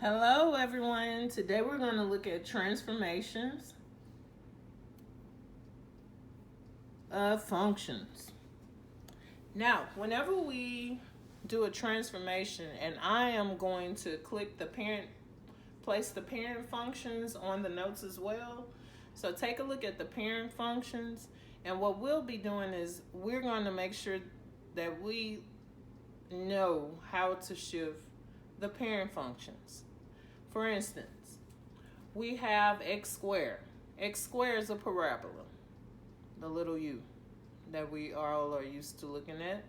Hello everyone, today we're going to look at transformations of functions. Now, whenever we do a transformation, and I am going to place the parent functions on the notes as well. So take a look at the parent functions, and what we'll be doing is we're going to make sure that we know how to shift the parent functions. For instance, we have x squared. X squared is a parabola, the little u that we all are used to looking at.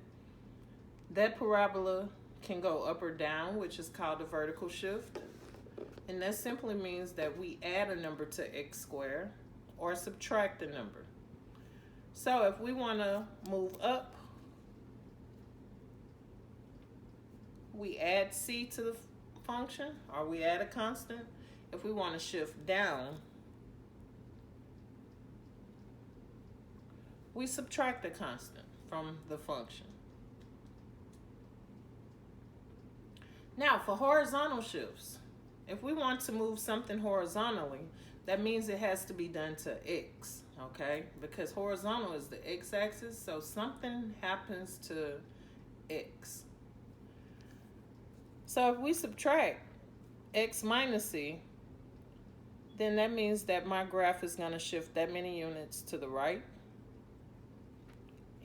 That parabola can go up or down, which is called a vertical shift. And that simply means that we add a number to x squared or subtract a number. So if we want to move up, we add c to the function, or we add a constant. If we want to shift down, we subtract a constant from the function. Now, for horizontal shifts, if we want to move something horizontally, that means it has to be done to x, okay? Because horizontal is the x-axis, so something happens to x. So if we subtract x minus c, then that means that my graph is going to shift that many units to the right.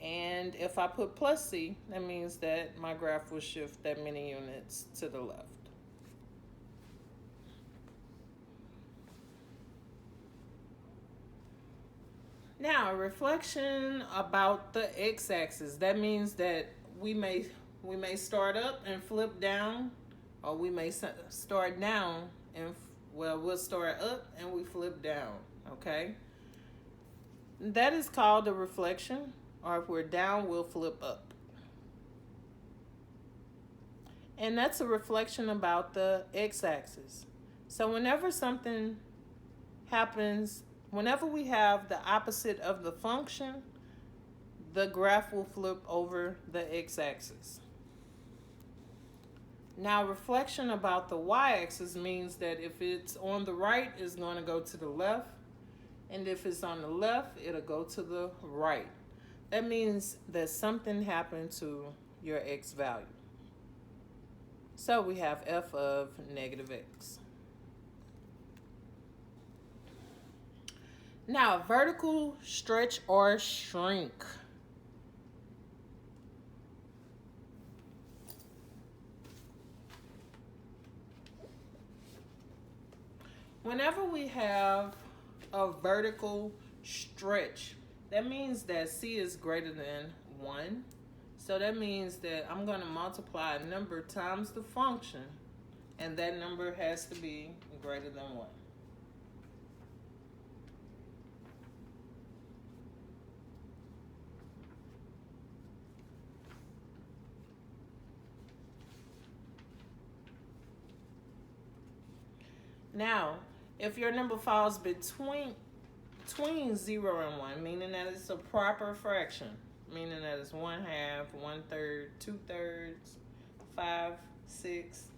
And if I put plus c, that means that my graph will shift that many units to the left. Now, a reflection about the x-axis. That means that we may start up and flip down, or we may start down and we'll start up and we flip down, okay? That is called a reflection, or if we're down, we'll flip up. And that's a reflection about the x-axis. So whenever something happens, whenever we have the opposite of the function, the graph will flip over the x-axis. Now, reflection about the y-axis means that if it's on the right, it's going to go to the left. And if it's on the left, it'll go to the right. That means that something happened to your x value. So we have f of negative x. Now, vertical stretch or shrink. Whenever we have a vertical stretch, that means that c is greater than 1. So that means that I'm going to multiply a number times the function, and that number has to be greater than 1. Now, if your number falls between 0 and 1, meaning that it's a proper fraction, meaning that it's 1/2, 1/3, 2/3, 5, 6,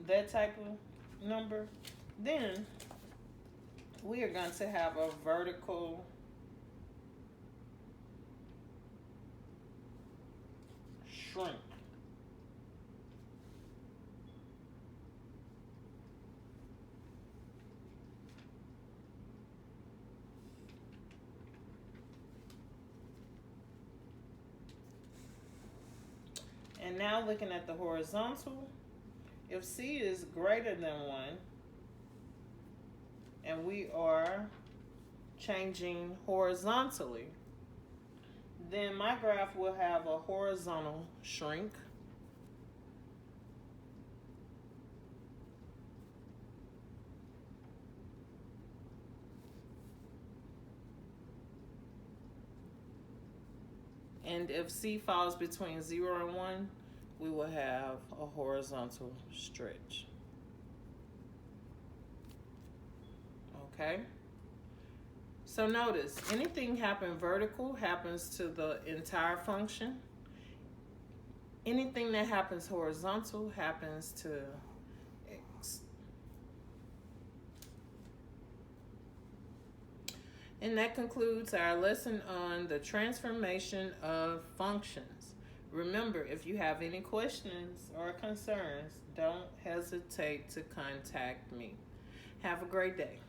that type of number, then we are going to have a vertical shrink. And now looking at the horizontal, if c is greater than 1, and we are changing horizontally, then my graph will have a horizontal shrink. And if c falls between 0 and 1, we will have a horizontal stretch. Okay? So notice, anything happen vertical happens to the entire function. Anything that happens horizontal happens to And that concludes our lesson on the transformation of functions. Remember, if you have any questions or concerns, don't hesitate to contact me. Have a great day.